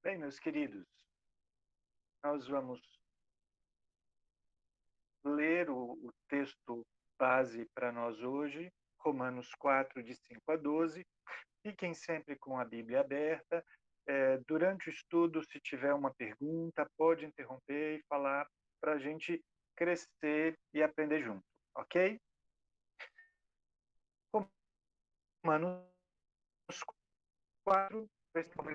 Bem, meus queridos, nós vamos ler o texto base para nós hoje, Romanos 4, de 5 a 12. Fiquem sempre com a Bíblia aberta. Durante o estudo, se tiver uma pergunta, pode interromper e falar para a gente crescer e aprender junto, ok? Romanos 4, versículo.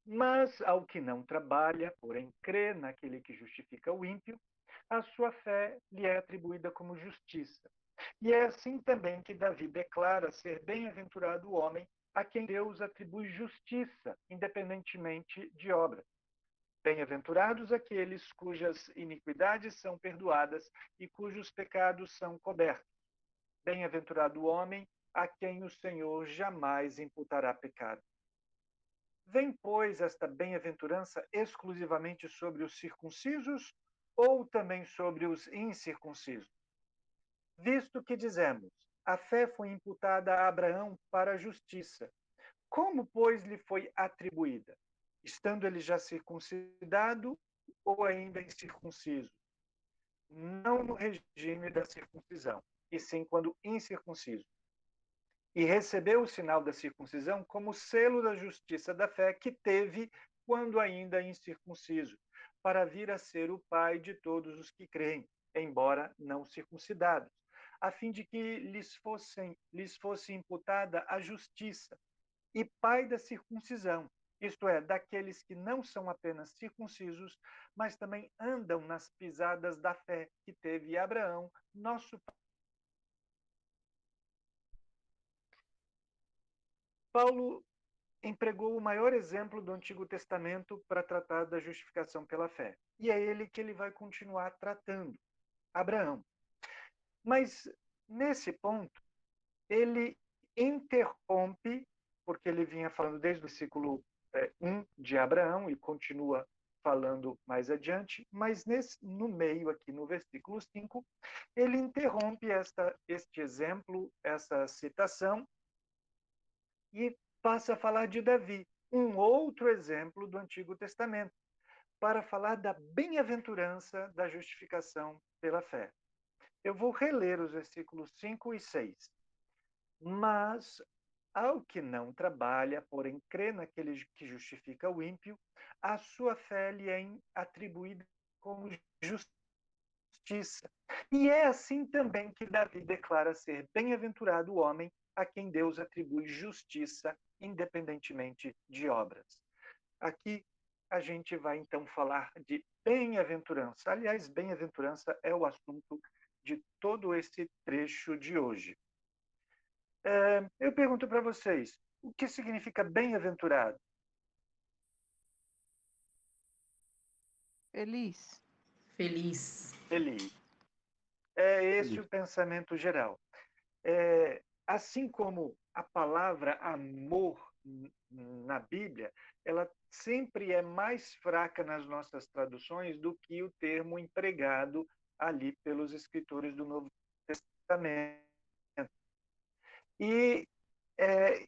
Mas ao que não trabalha, porém crê naquele que justifica o ímpio, a sua fé lhe é atribuída como justiça. E é assim também que Davi declara ser bem-aventurado o homem a quem Deus atribui justiça, independentemente de obra. Bem-aventurados aqueles cujas iniquidades são perdoadas e cujos pecados são cobertos. Bem-aventurado o homem a quem o Senhor jamais imputará pecado. Vem, pois, esta bem-aventurança exclusivamente sobre os circuncisos ou também sobre os incircuncisos? Visto que dizemos, a fé foi imputada a Abraão para a justiça. Como, pois, lhe foi atribuída? Estando ele já circuncidado ou ainda incircunciso? Não no regime da circuncisão, e sim quando incircunciso. E recebeu o sinal da circuncisão como selo da justiça da fé que teve quando ainda incircunciso, para vir a ser o pai de todos os que creem, embora não circuncidados, a fim de que lhes fosse imputada a justiça, e pai da circuncisão, isto é, daqueles que não são apenas circuncisos, mas também andam nas pisadas da fé que teve Abraão, nosso pai. Paulo empregou o maior exemplo do Antigo Testamento para tratar da justificação pela fé. E é ele que ele vai continuar tratando, Abraão. Mas, nesse ponto, ele interrompe, porque ele vinha falando desde o versículo 1 de Abraão e continua falando mais adiante, mas no meio, aqui no versículo 5, ele interrompe este exemplo, essa citação, e passa a falar de Davi, um outro exemplo do Antigo Testamento, para falar da bem-aventurança da justificação pela fé. Eu vou reler os versículos 5 e 6. Mas ao que não trabalha, porém crê naquele que justifica o ímpio, a sua fé lhe é atribuída como justiça. E é assim também que Davi declara ser bem-aventurado o homem a quem Deus atribui justiça, independentemente de obras. Aqui a gente vai então falar de bem-aventurança. Aliás, bem-aventurança é o assunto de todo esse trecho de hoje. Eu pergunto para vocês, o que significa bem-aventurado? Feliz. Feliz. Feliz. É esse o pensamento geral. Assim como a palavra amor na Bíblia, ela sempre é mais fraca nas nossas traduções do que o termo empregado ali pelos escritores do Novo Testamento. E é,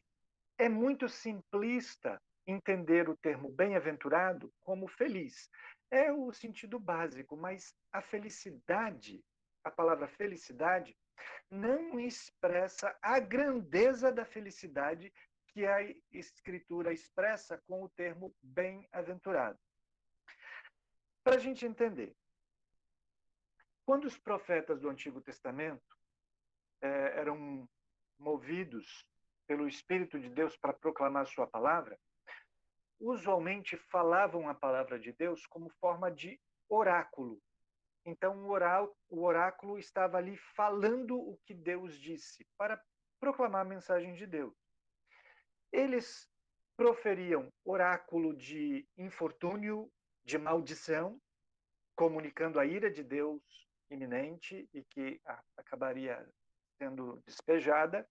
é muito simplista entender o termo bem-aventurado como feliz. É o sentido básico, mas a felicidade, a palavra felicidade, não expressa a grandeza da felicidade que a Escritura expressa com o termo bem-aventurado. Para a gente entender, quando os profetas do Antigo Testamento eram movidos pelo Espírito de Deus para proclamar sua palavra, usualmente falavam a palavra de Deus como forma de oráculo. Então, o oráculo estava ali falando o que Deus disse, para proclamar a mensagem de Deus. Eles proferiam oráculo de infortúnio, de maldição, comunicando a ira de Deus iminente e que acabaria sendo despejada,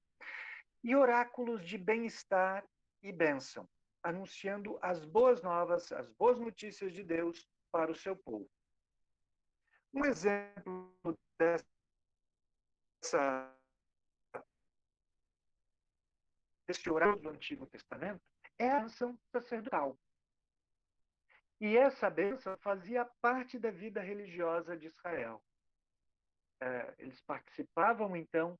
e oráculos de bem-estar e bênção, anunciando as boas novas, as boas notícias de Deus para o seu povo. Um exemplo desse oráculo do Antigo Testamento é a bênção sacerdotal. E essa bênção fazia parte da vida religiosa de Israel. Eles participavam, então,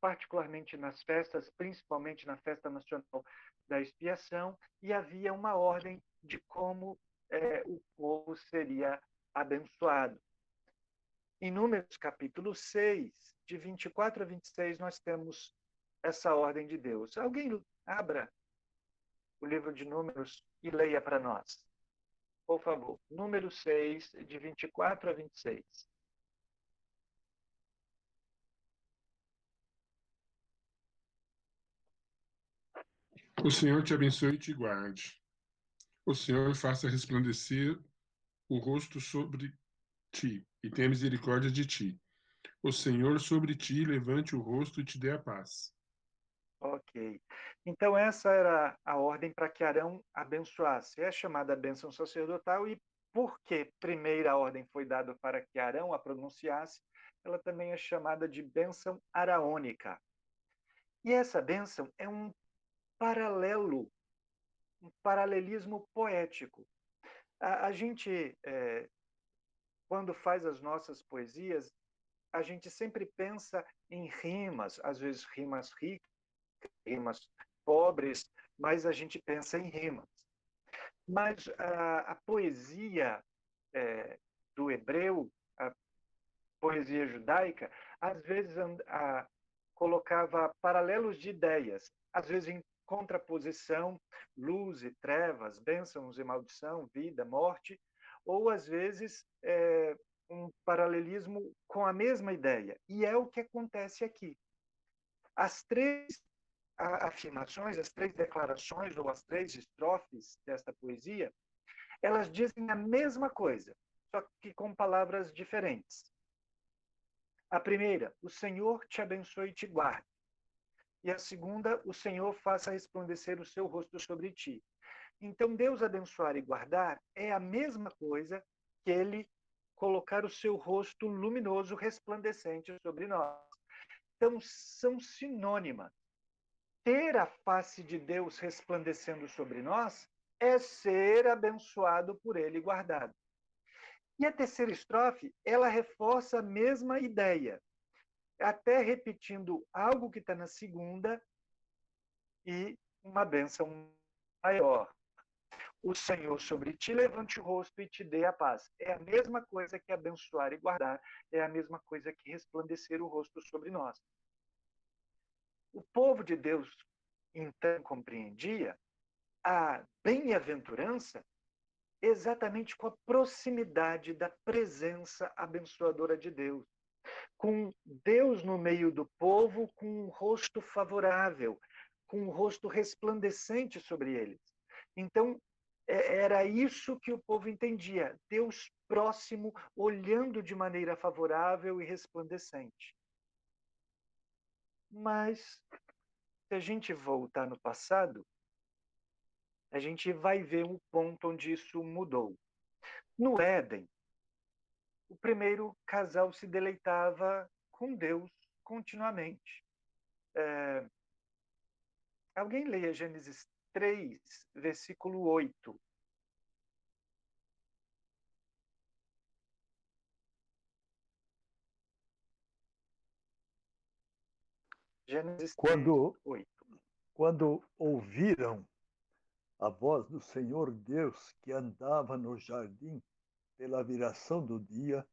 particularmente nas festas, principalmente na festa nacional da expiação, e havia uma ordem de como o povo seria abençoado. Em Números capítulo 6, de 24 a 26, nós temos essa ordem de Deus. Alguém abra o livro de Números e leia para nós, por favor. Número 6, de 24 a 26. O Senhor te abençoe e te guarde. O Senhor faça resplandecer o rosto sobre ti e tenha misericórdia de ti. O Senhor sobre ti levante o rosto e te dê a paz. Ok. Então, essa era a ordem para que Arão abençoasse. É chamada bênção sacerdotal, e porque primeira ordem foi dada para que Arão a pronunciasse, ela também é chamada de bênção araônica. E essa bênção é um paralelo, um paralelismo poético. A gente, quando faz as nossas poesias, a gente sempre pensa em rimas, às vezes rimas ricas, rimas pobres, mas a gente pensa em rimas. Mas a poesia do hebreu, a poesia judaica, às vezes colocava paralelos de ideias, às vezes em contraposição, luz e trevas, bênçãos e maldição, vida, morte, ou às vezes um paralelismo com a mesma ideia. E é o que acontece aqui. As três afirmações, as três declarações ou as três estrofes desta poesia, elas dizem a mesma coisa, só que com palavras diferentes. A primeira, o Senhor te abençoe e te guarde. E a segunda, o Senhor faça resplandecer o seu rosto sobre ti. Então, Deus abençoar e guardar é a mesma coisa que ele colocar o seu rosto luminoso, resplandecente sobre nós. Então, são sinônimas. Ter a face de Deus resplandecendo sobre nós é ser abençoado por ele e guardado. E a terceira estrofe, ela reforça a mesma ideia, até repetindo algo que está na segunda e uma bênção maior. O Senhor sobre ti levante o rosto e te dê a paz. É a mesma coisa que abençoar e guardar, é a mesma coisa que resplandecer o rosto sobre nós. O povo de Deus então compreendia a bem-aventurança exatamente com a proximidade da presença abençoadora de Deus, com Deus no meio do povo, com um rosto favorável, com um rosto resplandecente sobre eles. Então, era isso que o povo entendia, Deus próximo, olhando de maneira favorável e resplandecente. Mas, se a gente voltar no passado, a gente vai ver um ponto onde isso mudou. No Éden, o primeiro casal se deleitava com Deus continuamente. Alguém leia Gênesis 3, versículo 8. Gênesis 3, Quando, 8. quando ouviram a voz do Senhor Deus que andava no jardim pela viração do dia,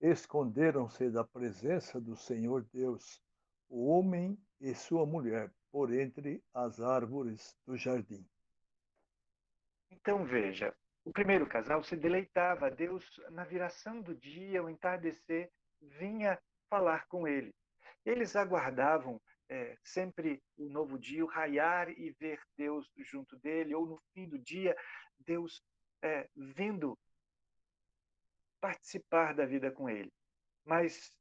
esconderam-se da presença do Senhor Deus, o homem e sua mulher, por entre as árvores do jardim. Então veja, o primeiro casal se deleitava, Deus na viração do dia, ao entardecer, vinha falar com ele. Eles aguardavam sempre o novo dia, o raiar e ver Deus junto dele, ou no fim do dia, Deus vindo participar da vida com ele. Mas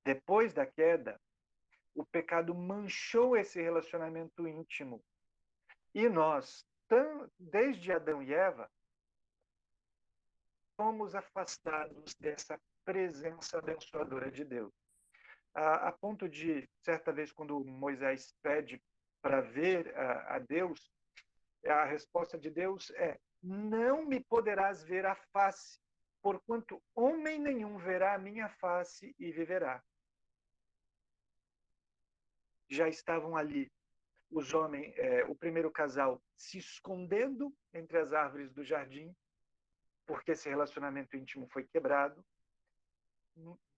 depois da queda, o pecado manchou esse relacionamento íntimo. E nós, desde Adão e Eva, fomos afastados dessa presença abençoadora de Deus. A ponto de, certa vez, quando Moisés pede para ver a Deus, A resposta de Deus é: não me poderás ver a face, porquanto homem nenhum verá a minha face e viverá. Já estavam ali os homens, o primeiro casal, se escondendo entre as árvores do jardim, porque esse relacionamento íntimo foi quebrado.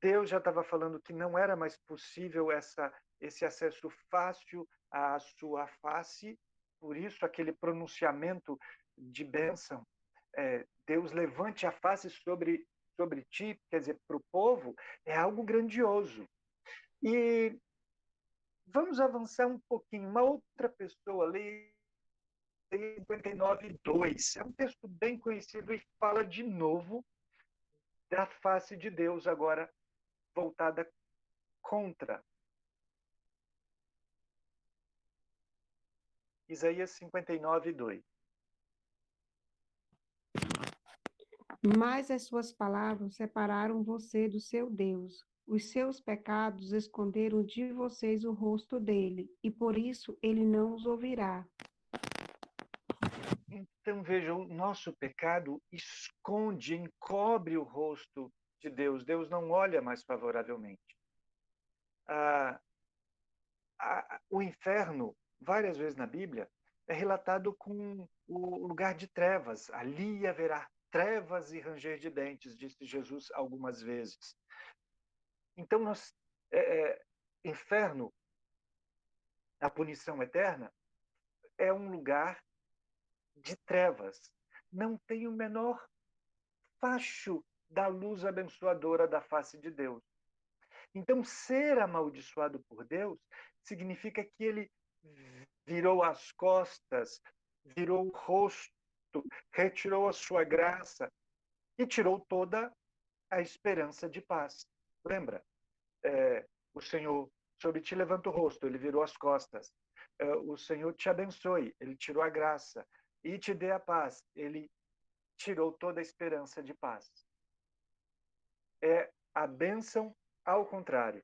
Deus já estava falando que não era mais possível esse acesso fácil à sua face, por isso aquele pronunciamento de bênção, Deus levante a face sobre ti, quer dizer, para o povo, é algo grandioso. E vamos avançar um pouquinho. Uma outra pessoa, lê 59:2, é um texto bem conhecido e fala de novo da face de Deus agora voltada contra. Isaías 59:2. Mas as suas palavras separaram você do seu Deus. Os seus pecados esconderam de vocês o rosto dele, e por isso ele não os ouvirá. Então, veja, o nosso pecado esconde, encobre o rosto de Deus. Deus não olha mais favoravelmente. O inferno, várias vezes na Bíblia, é relatado com o lugar de trevas. Ali haverá trevas e ranger de dentes, disse Jesus algumas vezes. Então, inferno, a punição eterna, é um lugar de trevas. Não tem o menor facho da luz abençoadora da face de Deus. Então, ser amaldiçoado por Deus significa que ele virou as costas, virou o rosto, retirou a sua graça e tirou toda a esperança de paz. Lembra? O Senhor sobre ti levanta o rosto, ele virou as costas. O Senhor te abençoe, ele tirou a graça e te dê a paz, ele tirou toda a esperança de paz. É a bênção ao contrário.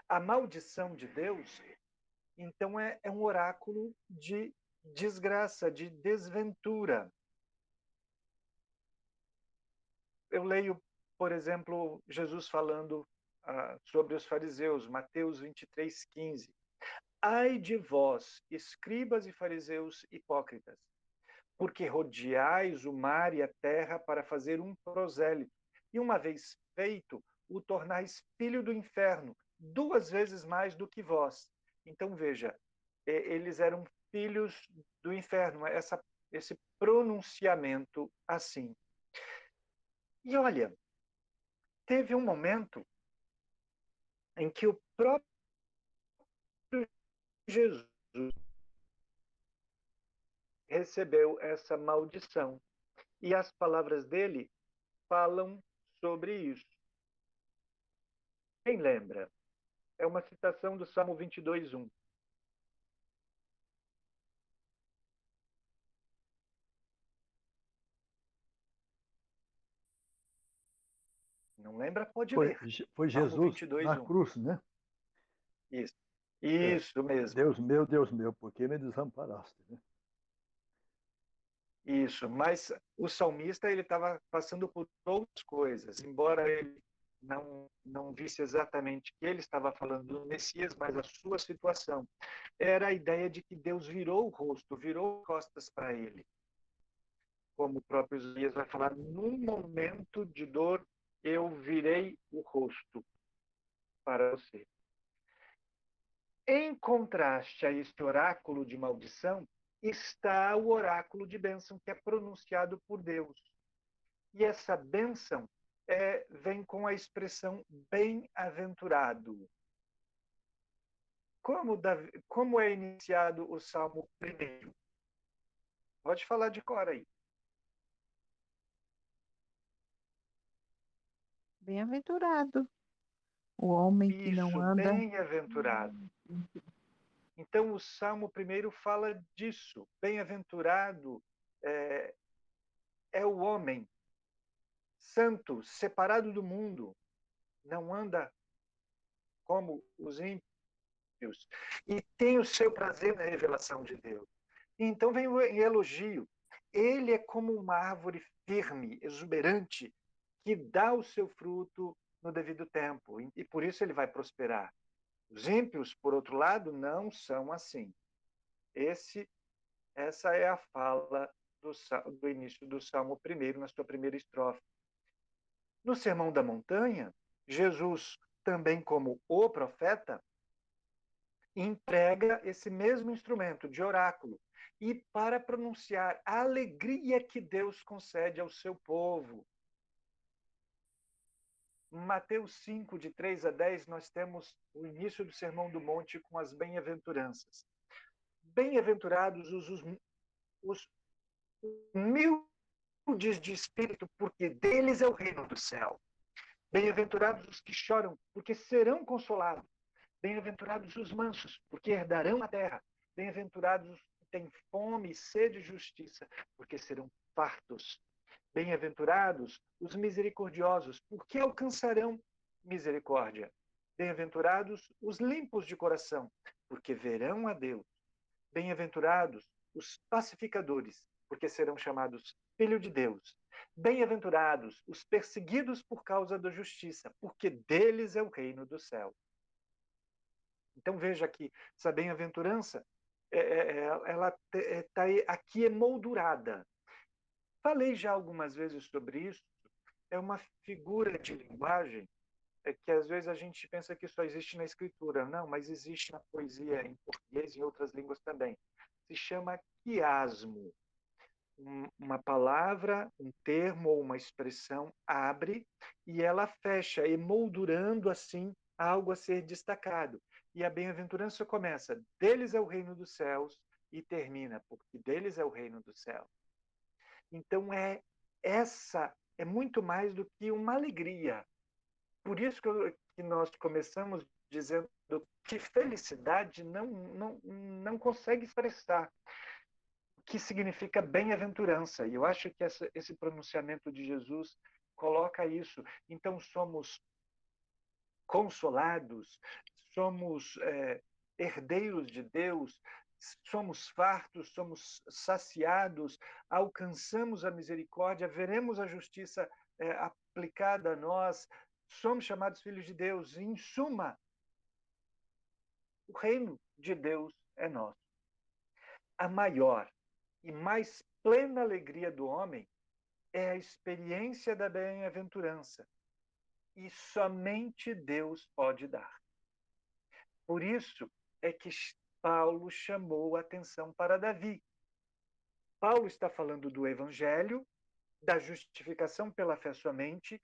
A maldição de Deus, então, é um oráculo de desgraça, de desventura. Eu leio, por exemplo, Jesus falando sobre os fariseus, Mateus 23:15. Ai de vós, escribas e fariseus hipócritas, porque rodeais o mar e a terra para fazer um prosélito, e uma vez feito, o tornais filho do inferno, 2 vezes mais do que vós. Então, veja, eles eram filhos do inferno, esse pronunciamento assim. E olha, teve um momento em que o próprio Jesus recebeu essa maldição. E as palavras dele falam sobre isso. Quem lembra? É uma citação do Salmo 22:1. Não lembra? Pode ler. Foi Jesus na cruz, né? Isso mesmo. Deus meu, por que me desamparaste? Né? Isso, mas o salmista ele estava passando por outras coisas, embora ele não visse exatamente que ele estava falando do Messias, mas a sua situação era a ideia de que Deus virou o rosto, virou costas para ele. Como o próprio Isaías vai falar, num momento de dor, eu virei o rosto para você. Em contraste a este oráculo de maldição, está o oráculo de bênção que é pronunciado por Deus. E essa bênção vem com a expressão bem-aventurado. Como é iniciado o Salmo 1? Pode falar de cor aí. Bem-aventurado o homem que não anda. Bem-aventurado. Então, o Salmo 1 fala disso. Bem-aventurado é o homem santo, separado do mundo, não anda como os ímpios, e tem o seu prazer na revelação de Deus. Então vem o elogio. Ele é como uma árvore firme, exuberante, que dá o seu fruto no devido tempo, e por isso ele vai prosperar. Os ímpios, por outro lado, não são assim. Essa é a fala do início do Salmo 1, na sua primeira estrofe. No Sermão da Montanha, Jesus, também como o profeta, emprega esse mesmo instrumento de oráculo e para pronunciar a alegria que Deus concede ao seu povo. Mateus 5, de 3 a 10, nós temos o início do Sermão do Monte com as bem-aventuranças. Bem-aventurados os humildes de espírito, porque deles é o reino do céu. Bem-aventurados os que choram, porque serão consolados. Bem-aventurados os mansos, porque herdarão a terra. Bem-aventurados os que têm fome e sede de justiça, porque serão fartos. Bem-aventurados os misericordiosos, porque alcançarão misericórdia. Bem-aventurados os limpos de coração, porque verão a Deus. Bem-aventurados os pacificadores, porque serão chamados filho de Deus. Bem-aventurados os perseguidos por causa da justiça, porque deles é o reino do céu. Então veja que essa bem-aventurança, ela está aqui emoldurada. Falei já algumas vezes sobre isso. É uma figura de linguagem que às vezes a gente pensa que só existe na escritura. Não, mas existe na poesia em português e em outras línguas também. Se chama quiasmo. Uma palavra, um termo ou uma expressão abre e ela fecha, emoldurando assim algo a ser destacado. E a bem-aventurança começa, deles é o reino dos céus, e termina, porque deles é o reino dos céus. Então é muito mais do que uma alegria. Por isso que nós começamos dizendo que felicidade não consegue expressar o que significa bem-aventurança. E eu acho que esse pronunciamento de Jesus coloca isso. Então somos consolados, somos herdeiros de Deus, somos fartos, somos saciados, alcançamos a misericórdia, veremos a justiça aplicada a nós, somos chamados filhos de Deus. Em suma, o reino de Deus é nosso. A maior e mais plena alegria do homem é a experiência da bem-aventurança, e somente Deus pode dar. Por isso é que Paulo chamou a atenção para Davi. Paulo está falando do evangelho, da justificação pela fé somente.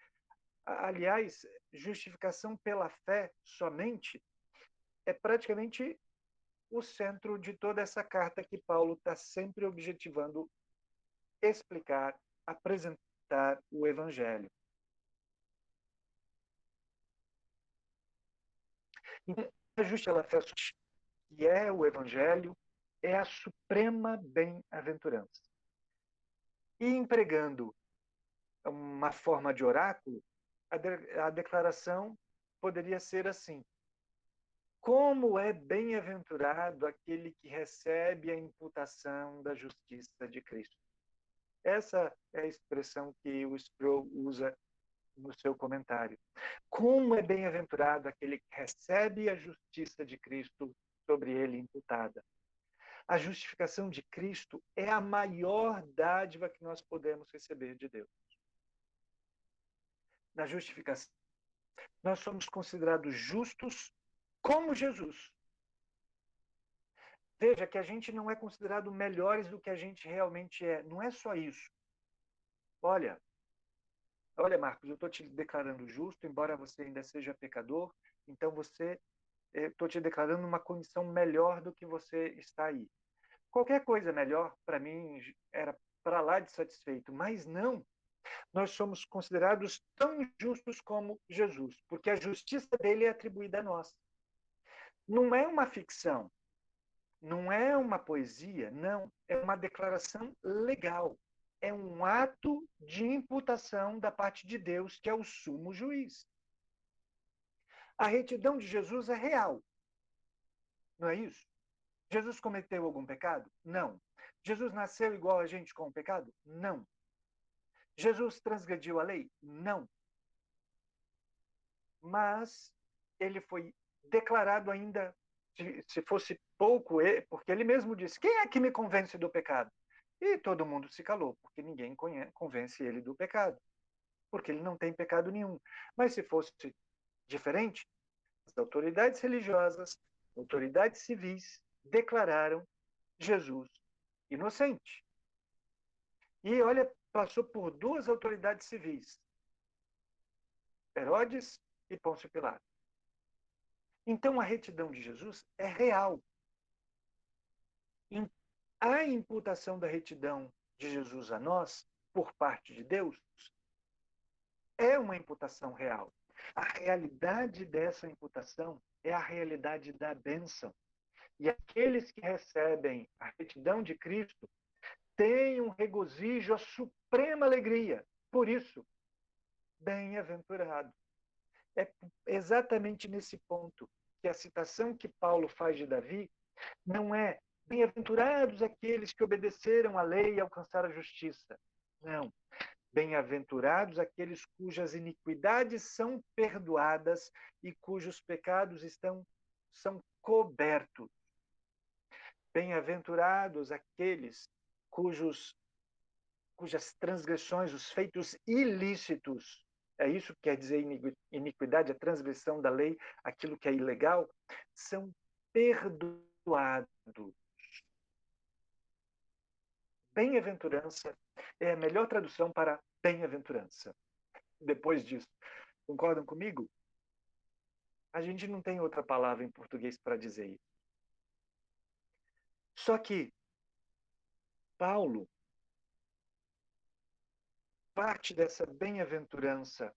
Aliás, justificação pela fé somente é praticamente o centro de toda essa carta que Paulo está sempre objetivando explicar, apresentar o evangelho. Então, a justiça pela fé, que é o evangelho, é a suprema bem-aventurança. E empregando uma forma de oráculo, a declaração poderia ser assim: como é bem-aventurado aquele que recebe a imputação da justiça de Cristo. Essa é a expressão que o Sproul usa no seu comentário. Como é bem-aventurado aquele que recebe a justiça de Cristo sobre ele imputada. A justificação de Cristo é a maior dádiva que nós podemos receber de Deus. Na justificação, nós somos considerados justos como Jesus. Veja que a gente não é considerado melhores do que a gente realmente é. Não é só isso. Olha, Marcos, eu estou te declarando justo, embora você ainda seja pecador, então estou te declarando uma condição melhor do que você está aí. Qualquer coisa melhor, para mim, era para lá de satisfeito, mas não. Nós somos considerados tão justos como Jesus, porque a justiça dele é atribuída a nós. Não é uma ficção, não é uma poesia, não. É uma declaração legal. É um ato de imputação da parte de Deus, que é o sumo juiz. A retidão de Jesus é real. Não é isso? Jesus cometeu algum pecado? Não. Jesus nasceu igual a gente com o pecado? Não. Jesus transgrediu a lei? Não. Mas ele foi declarado ainda, se fosse pouco, porque ele mesmo disse, quem é que me convence do pecado? E todo mundo se calou, porque ninguém convence ele do pecado, porque ele não tem pecado nenhum. Mas se fosse diferente, as autoridades religiosas, autoridades civis, declararam Jesus inocente. E olha, passou por duas autoridades civis, Herodes e Pôncio Pilatos. Então a retidão de Jesus é real. A imputação da retidão de Jesus a nós, por parte de Deus, é uma imputação real. A realidade dessa imputação é a realidade da bênção. E aqueles que recebem a retidão de Cristo têm um regozijo, a suprema alegria. Por isso, bem-aventurado. É exatamente nesse ponto que a citação que Paulo faz de Davi não é bem-aventurados aqueles que obedeceram à lei e alcançaram a justiça. Não. Bem-aventurados aqueles cujas iniquidades são perdoadas e cujos pecados são cobertos. Bem-aventurados aqueles cujas transgressões, os feitos ilícitos, é isso que quer dizer iniquidade, a transgressão da lei, aquilo que é ilegal, são perdoados. Bem-aventurança é a melhor tradução para bem-aventurança. Depois disso, concordam comigo? A gente não tem outra palavra em português para dizer isso. Só que Paulo, parte dessa bem-aventurança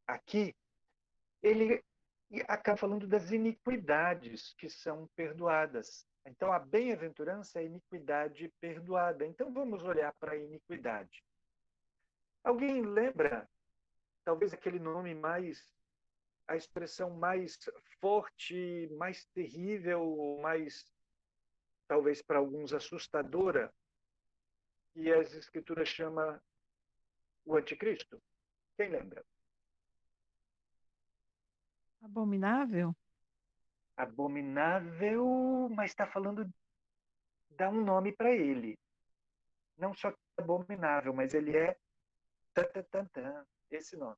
aqui, ele acaba falando das iniquidades que são perdoadas. Então, a bem-aventurança é a iniquidade perdoada. Então, vamos olhar para a iniquidade. Alguém lembra, talvez, aquele nome a expressão mais forte, mais terrível, mais, talvez para alguns, assustadora, que as Escrituras chamam o anticristo? Quem lembra? Abominável? Abominável, mas está falando, dá um nome para ele. Não só abominável, mas ele é esse nome.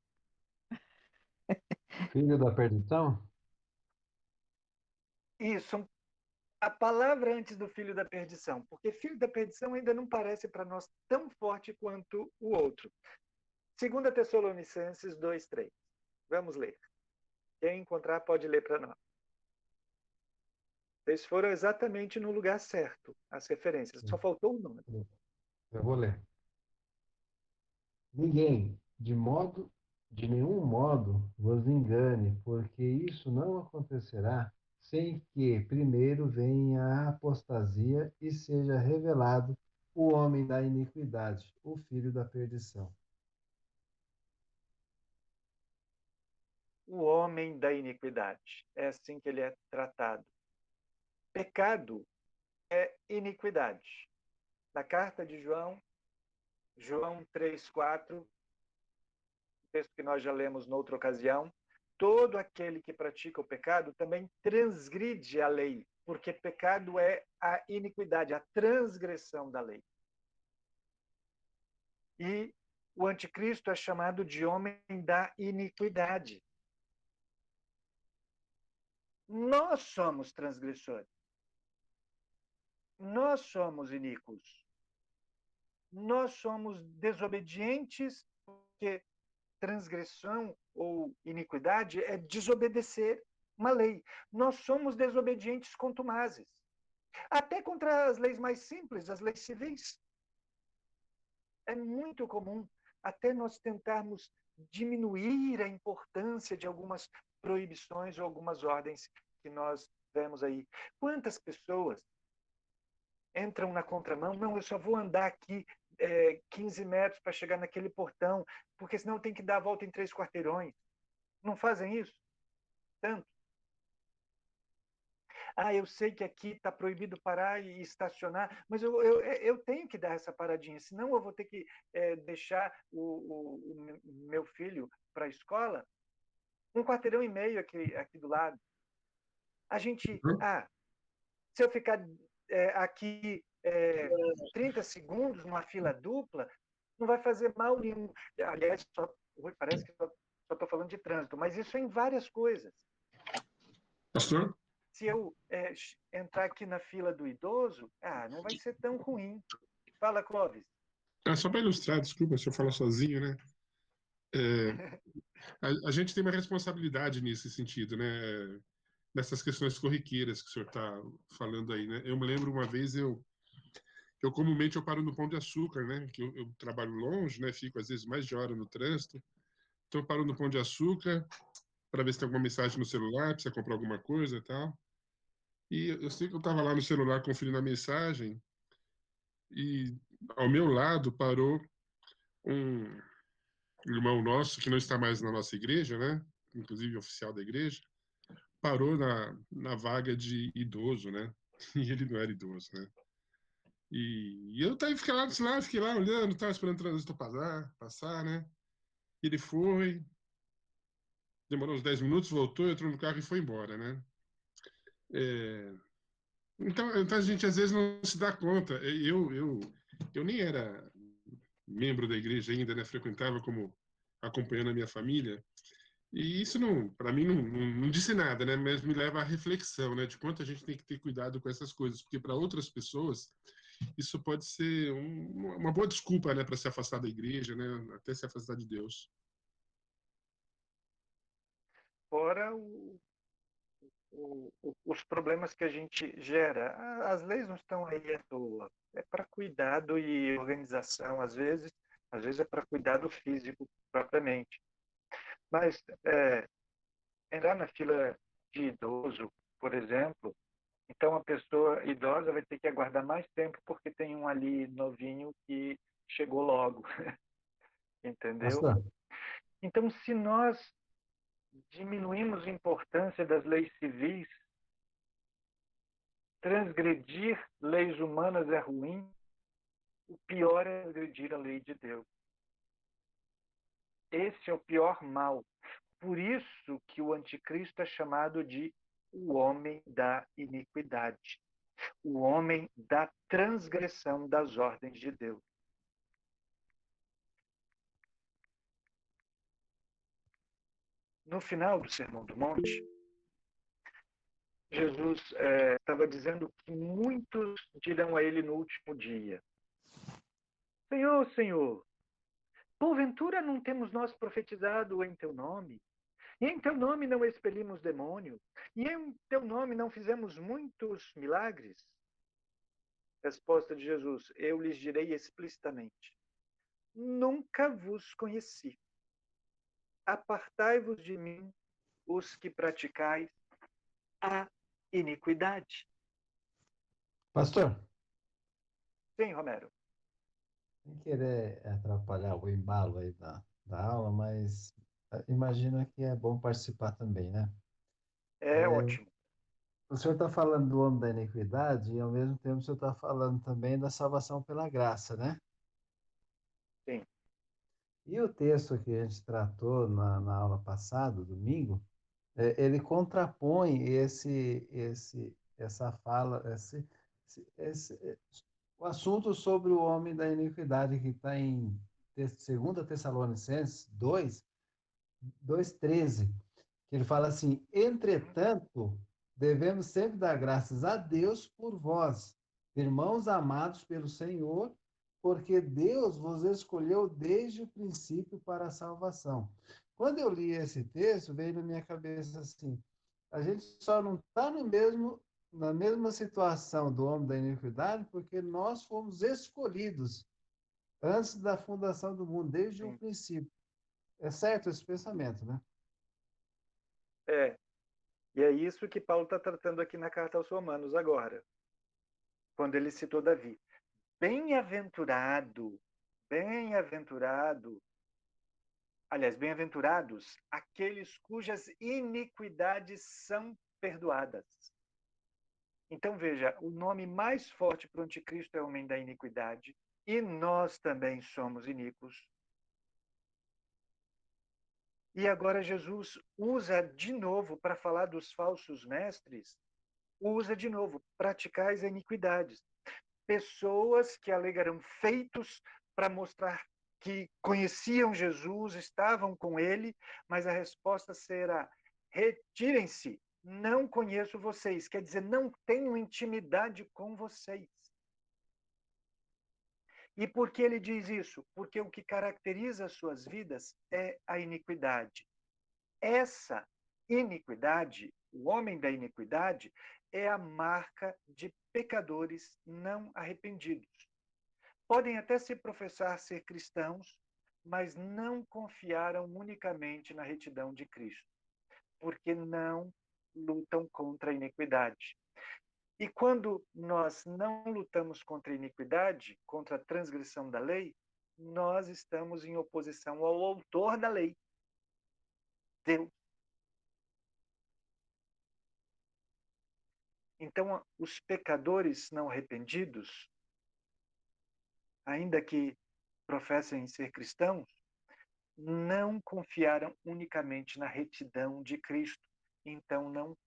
Filho da perdição? Isso, a palavra antes do filho da perdição, porque filho da perdição ainda não parece para nós tão forte quanto o outro. 2 Tessalonicenses 2:3. Vamos ler. Quem encontrar pode ler para nós. Vocês foram exatamente no lugar certo, as referências. Só faltou o nome. Eu vou ler. Ninguém, de nenhum modo, vos engane, porque isso não acontecerá sem que primeiro venha a apostasia e seja revelado o homem da iniquidade, o filho da perdição. O homem da iniquidade. É assim que ele é tratado. Pecado é iniquidade. Na carta de João 3:4, texto que nós já lemos noutra ocasião, todo aquele que pratica o pecado também transgride a lei, porque pecado é a iniquidade, a transgressão da lei. E o anticristo é chamado de homem da iniquidade. Nós somos transgressores. Nós somos iníquos. Nós somos desobedientes, porque transgressão ou iniquidade é desobedecer uma lei. Nós somos desobedientes contumazes. Até contra as leis mais simples, as leis civis. É muito comum até nós tentarmos diminuir a importância de algumas proibições ou algumas ordens que nós vemos aí. Quantas pessoas entram na contramão? Não, eu só vou andar aqui 15 metros para chegar naquele portão, porque senão tem que dar a volta em 3 quarteirões. Não fazem isso? Tanto. Eu sei que aqui está proibido parar e estacionar, mas eu tenho que dar essa paradinha, senão eu vou ter que deixar o meu filho para a escola 1,5 quarteirão aqui do lado. A gente, se eu ficar aqui 30 segundos numa fila dupla, não vai fazer mal nenhum. Aliás, parece que só estou falando de trânsito, mas isso é em várias coisas. Pastor? Se eu entrar aqui na fila do idoso, não vai ser tão ruim. Fala, Clóvis. Só para ilustrar, desculpa se eu falar sozinho, né? A gente tem uma responsabilidade nesse sentido, né? Nessas questões corriqueiras que o senhor está falando aí, né? Eu me lembro uma vez, eu comumente eu paro no Pão de Açúcar, né? Que eu trabalho longe, né? Fico às vezes mais de hora no trânsito. Então eu paro no Pão de Açúcar para ver se tem alguma mensagem no celular, precisa comprar alguma coisa e tal. E eu sei que eu estava lá no celular conferindo a mensagem e ao meu lado parou um irmão nosso que não está mais na nossa igreja, né? Inclusive oficial da igreja, parou na vaga de idoso, né? E ele não era idoso, né? E eu fiquei lá olhando, estava esperando o trânsito passar, né? Ele foi, demorou uns 10 minutos, voltou, entrou no carro e foi embora, né? Então a gente às vezes não se dá conta. Eu nem era membro da igreja ainda, né? Frequentava como acompanhando a minha família. E isso não, para mim não disse nada, né? Mas me leva à reflexão, né? De quanto a gente tem que ter cuidado com essas coisas, porque para outras pessoas isso pode ser uma boa desculpa, né? Para se afastar da igreja, né? Até se afastar de Deus. Fora os problemas que a gente gera. As leis não estão aí à toa. É para cuidado e organização, às vezes é para cuidado físico propriamente. Mas entrar na fila de idoso, por exemplo, então a pessoa idosa vai ter que aguardar mais tempo porque tem um ali novinho que chegou logo, entendeu? Pastor, Então, se nós diminuímos a importância das leis civis, transgredir leis humanas é ruim, o pior é transgredir a lei de Deus. Esse é o pior mal. Por isso que o anticristo é chamado de o homem da iniquidade, o homem da transgressão das ordens de Deus. No final do Sermão do Monte, Jesus estava dizendo que muitos dirão a ele no último dia: Senhor, Senhor, porventura não temos nós profetizado em teu nome? E em teu nome não expelimos demônio? E em teu nome não fizemos muitos milagres? Resposta de Jesus: eu lhes direi explicitamente: nunca vos conheci. Apartai-vos de mim, os que praticais a iniquidade. pastor, Sim, Romero. sem querer atrapalhar o embalo aí da aula, mas imagino que é bom participar também, né? É ótimo. O senhor está falando do homem da iniquidade e, ao mesmo tempo, o senhor está falando também da salvação pela graça, né? Sim. E o texto que a gente tratou na aula passada, domingo, ele contrapõe essa fala, o assunto sobre o homem da iniquidade que está em 2 Tessalonicenses 2:13, que ele fala assim: entretanto, devemos sempre dar graças a Deus por vós, irmãos amados pelo Senhor, porque Deus vos escolheu desde o princípio para a salvação. Quando eu li esse texto, veio na minha cabeça assim: a gente só não está na mesma situação do homem da iniquidade porque nós fomos escolhidos antes da fundação do mundo, desde o Sim. princípio. É certo esse pensamento, né? E é isso que Paulo está tratando aqui na carta aos Romanos agora, quando ele citou Davi. Bem-aventurado, aliás, bem-aventurados aqueles cujas iniquidades são perdoadas. Então, veja, o nome mais forte para o anticristo é o homem da iniquidade, e nós também somos iníquos. E agora Jesus usa de novo, para falar dos falsos mestres, usa de novo, praticais a iniquidades. Pessoas que alegarão feitos para mostrar que conheciam Jesus, estavam com ele, mas a resposta será: retirem-se, não conheço vocês. Quer dizer, não tenho intimidade com vocês. E por que ele diz isso? Porque o que caracteriza as suas vidas é a iniquidade. Essa iniquidade, o homem da iniquidade, é a marca de pecadores não arrependidos. Podem até se professar ser cristãos, mas não confiaram unicamente na retidão de Cristo, porque não lutam contra a iniquidade. E quando nós não lutamos contra a iniquidade, contra a transgressão da lei, nós estamos em oposição ao autor da lei, Deus. Então, os pecadores não arrependidos, ainda que professem ser cristãos, não confiaram unicamente na retidão de Cristo. Então, não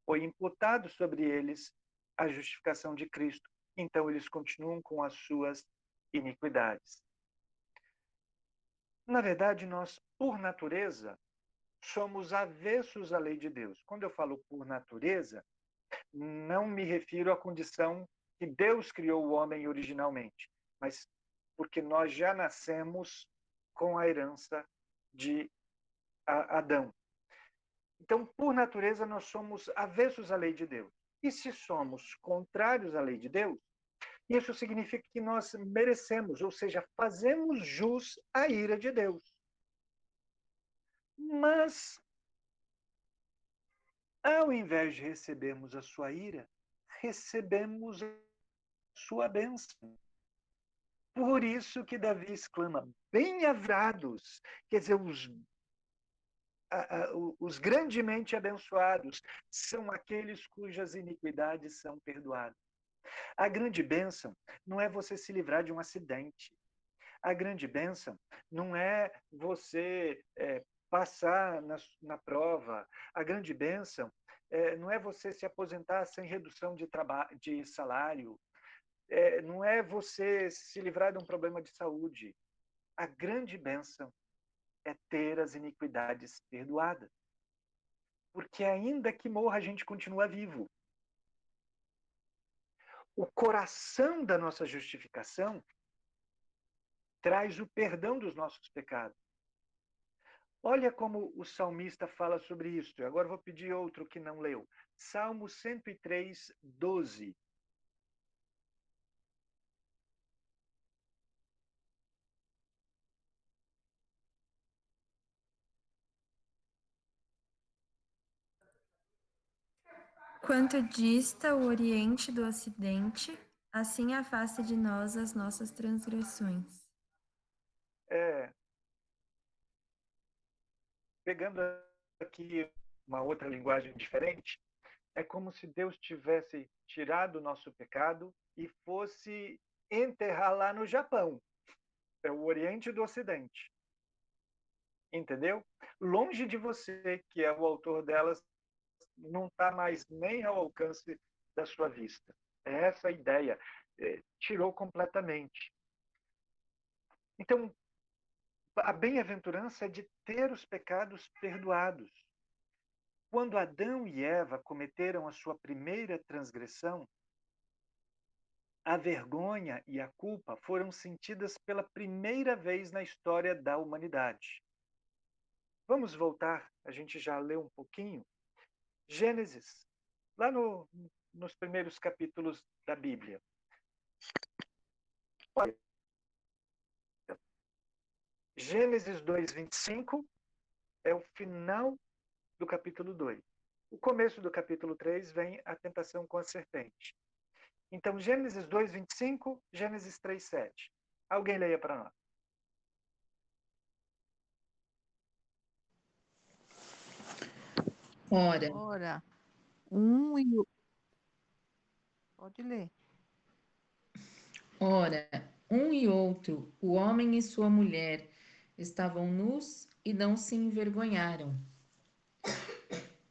foi imputado sobre eles a justificação de Cristo. Então, eles continuam com as suas iniquidades. Na verdade, nós, por natureza, somos avessos à lei de Deus. Quando eu falo por natureza, não me refiro à condição que Deus criou o homem originalmente, mas porque nós já nascemos com a herança de Adão. Então, por natureza, nós somos avessos à lei de Deus. E se somos contrários à lei de Deus, isso significa que nós merecemos, ou seja, fazemos jus à ira de Deus. Mas, ao invés de recebermos a sua ira, recebemos a sua bênção. Por isso que Davi exclama, bem-avrados, quer dizer, os grandemente abençoados são aqueles cujas iniquidades são perdoadas. A grande bênção não é você se livrar de um acidente. A grande bênção não é você passar na prova. A grande bênção não é você se aposentar sem redução de salário. Não é você se livrar de um problema de saúde. A grande bênção é ter as iniquidades perdoadas. Porque ainda que morra, a gente continua vivo. O coração da nossa justificação traz o perdão dos nossos pecados. Olha como o salmista fala sobre isso. Agora vou pedir outro que não leu. Salmo 103, 12. Quanto dista o Oriente do Ocidente, assim afasta de nós as nossas transgressões. Pegando aqui uma outra linguagem diferente, é como se Deus tivesse tirado o nosso pecado e fosse enterrar lá no Japão. É o Oriente do Ocidente. Entendeu? Longe de você, que é o autor delas, não está mais nem ao alcance da sua vista. É essa a ideia. Tirou completamente. Então, a bem-aventurança é de ter os pecados perdoados. Quando Adão e Eva cometeram a sua primeira transgressão, a vergonha e a culpa foram sentidas pela primeira vez na história da humanidade. Vamos voltar, a gente já leu um pouquinho. Gênesis, lá nos primeiros capítulos da Bíblia. Olha, Gênesis 2, 25 é o final do capítulo 2. O começo do capítulo 3 vem a tentação com a serpente. Então, Gênesis 2, 25, Gênesis 3, 7. Alguém leia para nós. Ora, Pode ler. Ora, um e outro, o homem e sua mulher, estavam nus e não se envergonharam.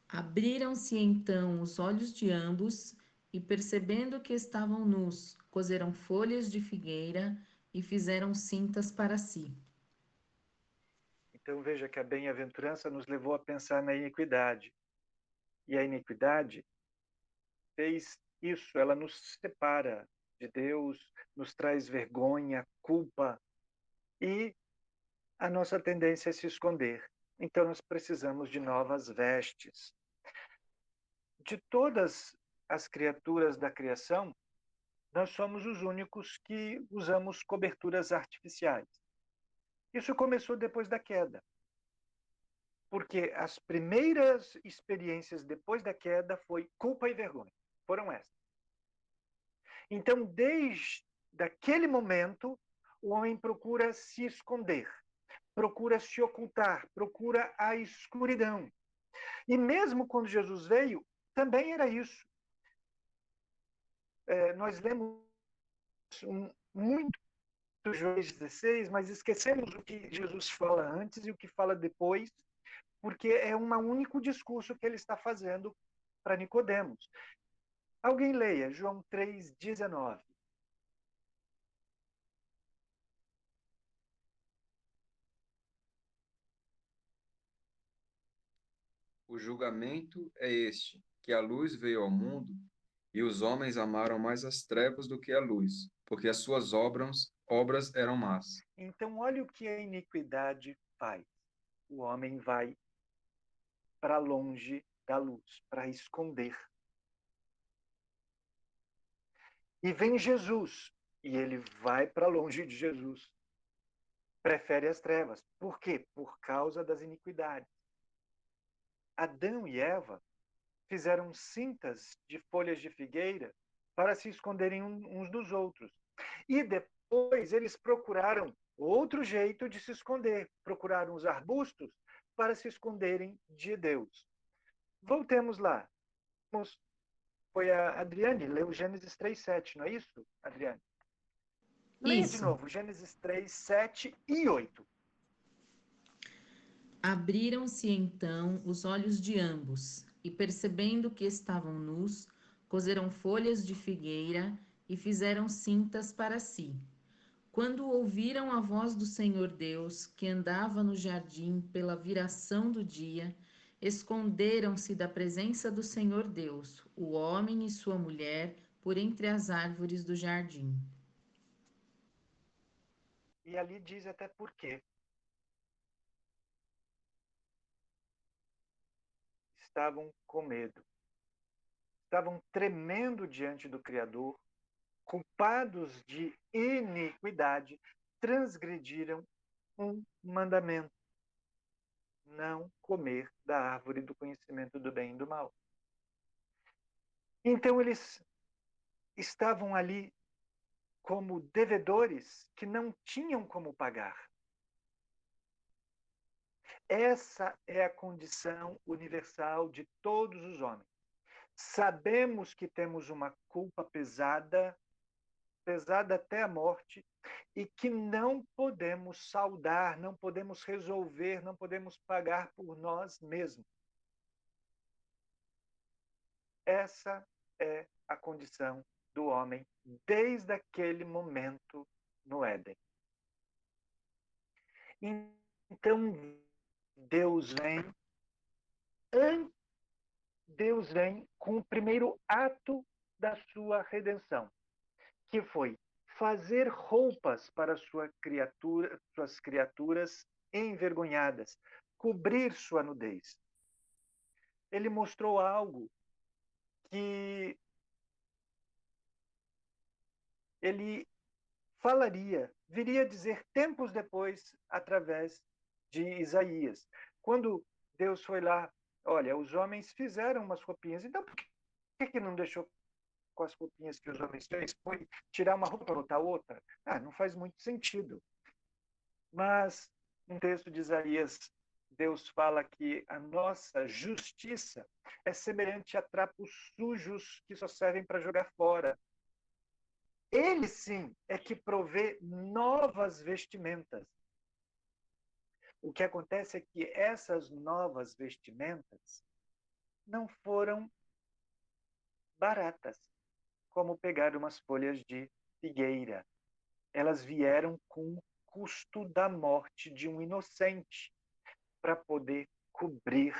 Abriram-se então os olhos de ambos, e percebendo que estavam nus, coseram folhas de figueira e fizeram cintas para si. Então veja que a bem-aventurança nos levou a pensar na iniquidade. E a iniquidade fez isso, ela nos separa de Deus, nos traz vergonha, culpa, e a nossa tendência é se esconder. Então nós precisamos de novas vestes. De todas as criaturas da criação, nós somos os únicos que usamos coberturas artificiais. Isso começou depois da queda, porque as primeiras experiências depois da queda foi culpa e vergonha. Foram essas. Então, desde aquele momento, o homem procura se esconder, procura se ocultar, procura a escuridão. E mesmo quando Jesus veio, também era isso. Nós lemos muito João 16, mas esquecemos o que Jesus fala antes e o que fala depois, porque é um único discurso que ele está fazendo para Nicodemos. Alguém leia João 3,19. O julgamento é este, que a luz veio ao mundo, e os homens amaram mais as trevas do que a luz, porque as suas obras eram más. Então, olha o que a iniquidade faz. O homem vai para longe da luz, para esconder. E vem Jesus, e ele vai para longe de Jesus. Prefere as trevas. Por quê? Por causa das iniquidades. Adão e Eva fizeram cintas de folhas de figueira para se esconderem uns dos outros. E depois eles procuraram outro jeito de se esconder. Procuraram os arbustos para se esconderem de Deus. Voltemos lá. Foi a Adriane, leu Gênesis 3:7, não é isso, Adriane? Leia de Isso. novo, Gênesis 3:7 e 8. Abriram-se então os olhos de ambos, e percebendo que estavam nus, coseram folhas de figueira e fizeram cintas para si. Quando ouviram a voz do Senhor Deus, que andava no jardim pela viração do dia, esconderam-se da presença do Senhor Deus, o homem e sua mulher, por entre as árvores do jardim. E ali diz até por quê. Estavam com medo. Estavam tremendo diante do Criador, culpados de iniquidade, transgrediram um mandamento: não comer da árvore do conhecimento do bem e do mal. Então eles estavam ali como devedores que não tinham como pagar. Essa é a condição universal de todos os homens. Sabemos que temos uma culpa pesada, pesada até a morte, e que não podemos saldar, não podemos resolver, não podemos pagar por nós mesmos. Essa é a condição do homem desde aquele momento no Éden. Então, Deus vem com o primeiro ato da sua redenção, que foi fazer roupas para suas criaturas envergonhadas, cobrir sua nudez. Ele mostrou algo que ele viria a dizer tempos depois, através de Isaías. Quando Deus foi lá, olha, os homens fizeram umas roupinhas, então por que não deixou com as roupinhas que os homens fez? Foi tirar uma roupa para botar outra? Não faz muito sentido. Mas um texto de Isaías Deus fala que a nossa justiça é semelhante a trapos sujos que só servem para jogar fora. Ele sim é que provê novas vestimentas. O que acontece é que essas novas vestimentas não foram baratas, como pegar umas folhas de figueira. Elas vieram com o custo da morte de um inocente para poder cobrir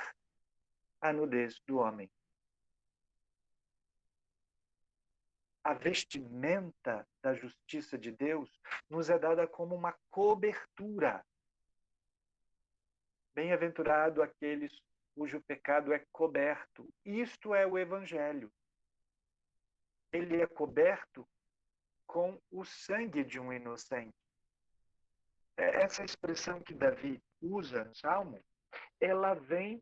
a nudez do homem. A vestimenta da justiça de Deus nos é dada como uma cobertura. Bem-aventurado aqueles cujo pecado é coberto. Isto é o Evangelho. Ele é coberto com o sangue de um inocente. Essa expressão que Davi usa no Salmo, ela vem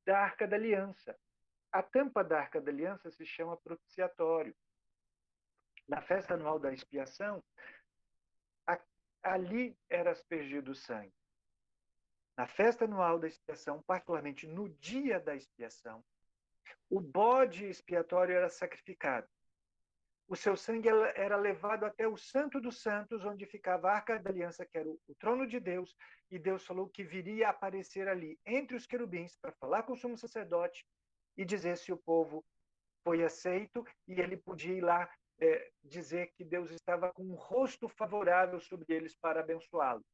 da Arca da Aliança. A tampa da Arca da Aliança se chama propiciatório. Na festa anual da expiação, ali era aspergido o sangue. Na festa anual da expiação, particularmente no dia da expiação, o bode expiatório era sacrificado. O seu sangue era levado até o Santo dos Santos, onde ficava a Arca da Aliança, que era o trono de Deus, e Deus falou que viria a aparecer ali, entre os querubins, para falar com o sumo sacerdote e dizer se o povo foi aceito, e ele podia ir lá dizer que Deus estava com um rosto favorável sobre eles para abençoá-los.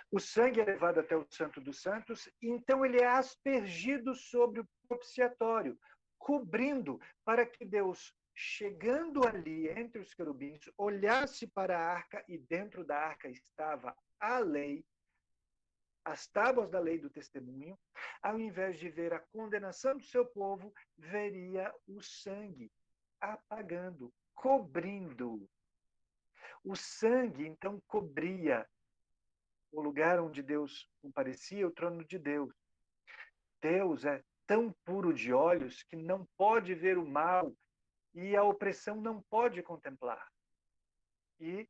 O sangue é levado até o Santo dos Santos, e então ele é aspergido sobre o propiciatório, cobrindo para que Deus, chegando ali entre os querubins, olhasse para a arca, e dentro da arca estava a lei, as tábuas da lei do testemunho. Ao invés de ver a condenação do seu povo, veria o sangue apagando, cobrindo. O sangue, então, cobria o lugar onde Deus comparecia, o trono de Deus. Deus é tão puro de olhos que não pode ver o mal e a opressão não pode contemplar. E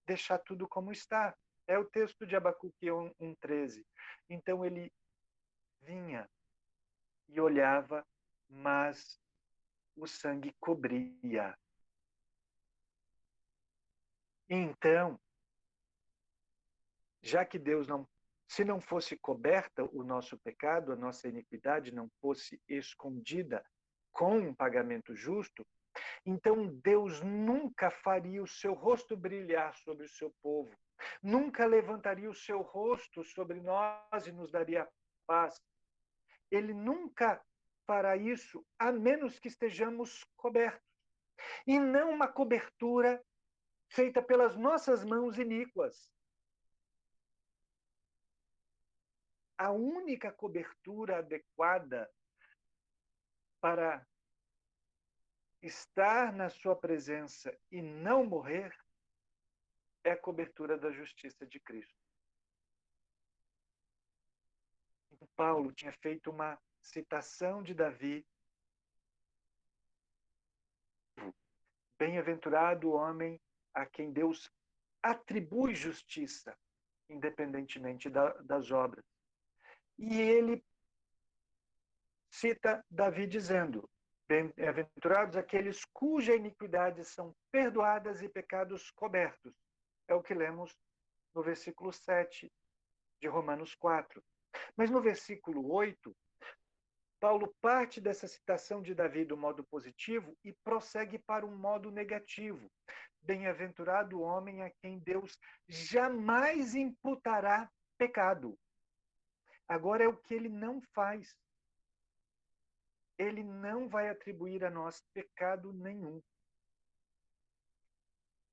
deixar tudo como está. É o texto de Abacuque 1:13. Então ele vinha e olhava, mas o sangue cobria. Então, já que Deus não, se não fosse coberta o nosso pecado, a nossa iniquidade não fosse escondida com um pagamento justo, então Deus nunca faria o seu rosto brilhar sobre o seu povo, nunca levantaria o seu rosto sobre nós e nos daria paz. Ele nunca fará isso, a menos que estejamos cobertos. E não uma cobertura feita pelas nossas mãos iníquas. A única cobertura adequada para estar na sua presença e não morrer é a cobertura da justiça de Cristo. Paulo tinha feito uma citação de Davi. Bem-aventurado o homem a quem Deus atribui justiça, independentemente das obras. E ele cita Davi dizendo: bem-aventurados aqueles cuja iniquidades são perdoadas e pecados cobertos. É o que lemos no versículo 7 de Romanos 4. Mas no versículo 8, Paulo parte dessa citação de Davi do modo positivo e prossegue para um modo negativo. Bem-aventurado o homem a quem Deus jamais imputará pecado. Agora é o que ele não faz. Ele não vai atribuir a nós pecado nenhum.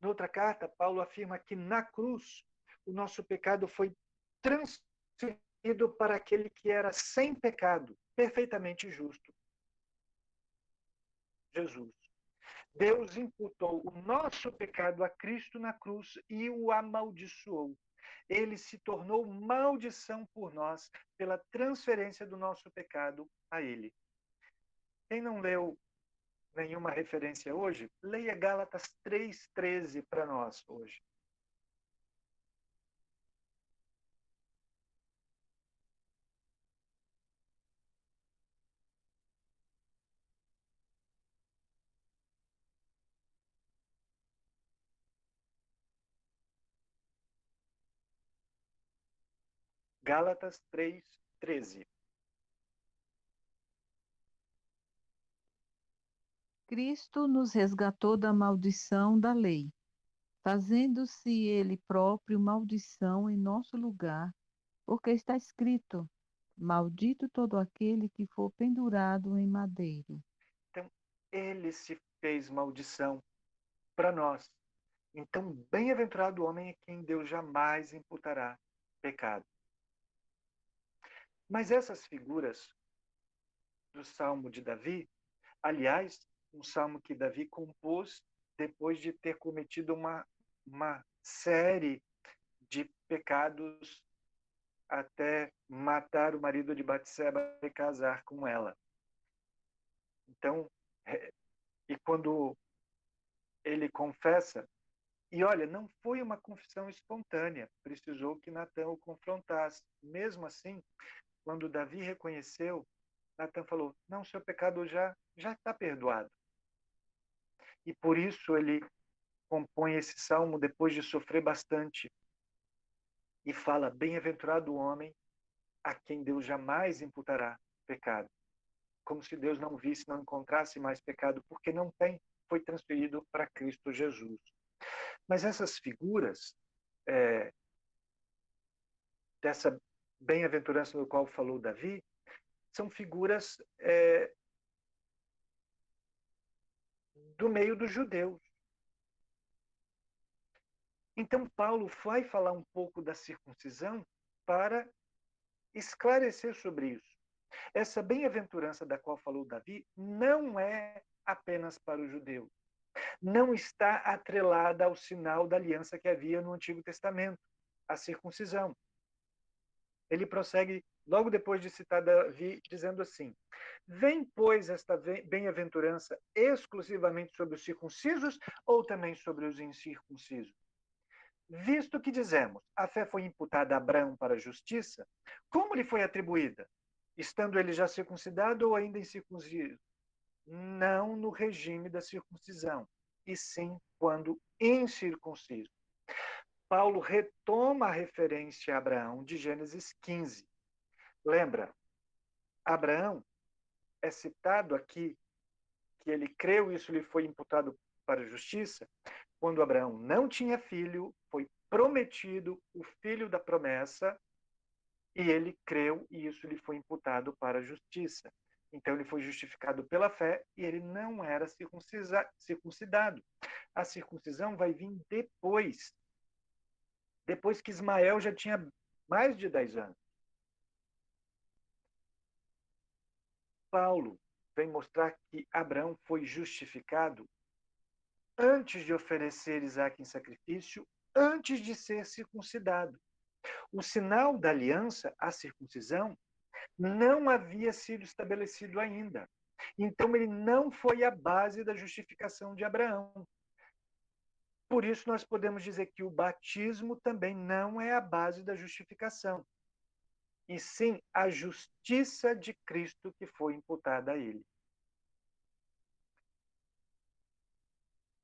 Noutra carta, Paulo afirma que na cruz o nosso pecado foi transferido para aquele que era sem pecado, perfeitamente justo. Jesus. Deus imputou o nosso pecado a Cristo na cruz e o amaldiçoou. Ele se tornou maldição por nós pela transferência do nosso pecado a ele. Quem não leu nenhuma referência hoje, leia Gálatas 3:13 para nós hoje. Gálatas 3:13. Cristo nos resgatou da maldição da lei, fazendo-se ele próprio maldição em nosso lugar, porque está escrito: maldito todo aquele que for pendurado em madeiro. Então, ele se fez maldição para nós. Então, bem-aventurado o homem a quem Deus jamais imputará pecado. Mas essas figuras do Salmo de Davi, aliás, um salmo que Davi compôs depois de ter cometido uma série de pecados até matar o marido de Batseba e casar com ela. Então, e quando ele confessa, e olha, não foi uma confissão espontânea, precisou que Natã o confrontasse. Mesmo assim, quando Davi reconheceu, Natã falou: não, seu pecado já está perdoado. E por isso ele compõe esse salmo depois de sofrer bastante e fala: bem-aventurado o homem a quem Deus jamais imputará pecado. Como se Deus não visse, não encontrasse mais pecado, porque não tem, foi transferido para Cristo Jesus. Mas essas figuras dessa bem-aventurança do qual falou Davi, são figuras do meio dos judeus. Então, Paulo vai falar um pouco da circuncisão para esclarecer sobre isso. Essa bem-aventurança da qual falou Davi não é apenas para os judeus. Não está atrelada ao sinal da aliança que havia no Antigo Testamento, a circuncisão. Ele prossegue logo depois de citar Davi, dizendo assim: vem, pois, esta bem-aventurança exclusivamente sobre os circuncisos ou também sobre os incircuncisos? Visto que dizemos, a fé foi imputada a Abraão para a justiça, como lhe foi atribuída? Estando ele já circuncidado ou ainda incircunciso? Não no regime da circuncisão, e sim quando incircunciso. Paulo retoma a referência a Abraão de Gênesis 15. Lembra, Abraão é citado aqui que ele creu e isso lhe foi imputado para a justiça, quando Abraão não tinha filho, foi prometido o filho da promessa, e ele creu e isso lhe foi imputado para a justiça. Então ele foi justificado pela fé e ele não era circuncidado. A circuncisão vai vir depois que Ismael já tinha mais de 10 anos. Paulo vem mostrar que Abraão foi justificado antes de oferecer Isaque em sacrifício, antes de ser circuncidado. O sinal da aliança, a circuncisão, não havia sido estabelecido ainda. Então, ele não foi a base da justificação de Abraão. Por isso, nós podemos dizer que o batismo também não é a base da justificação, e sim a justiça de Cristo que foi imputada a ele.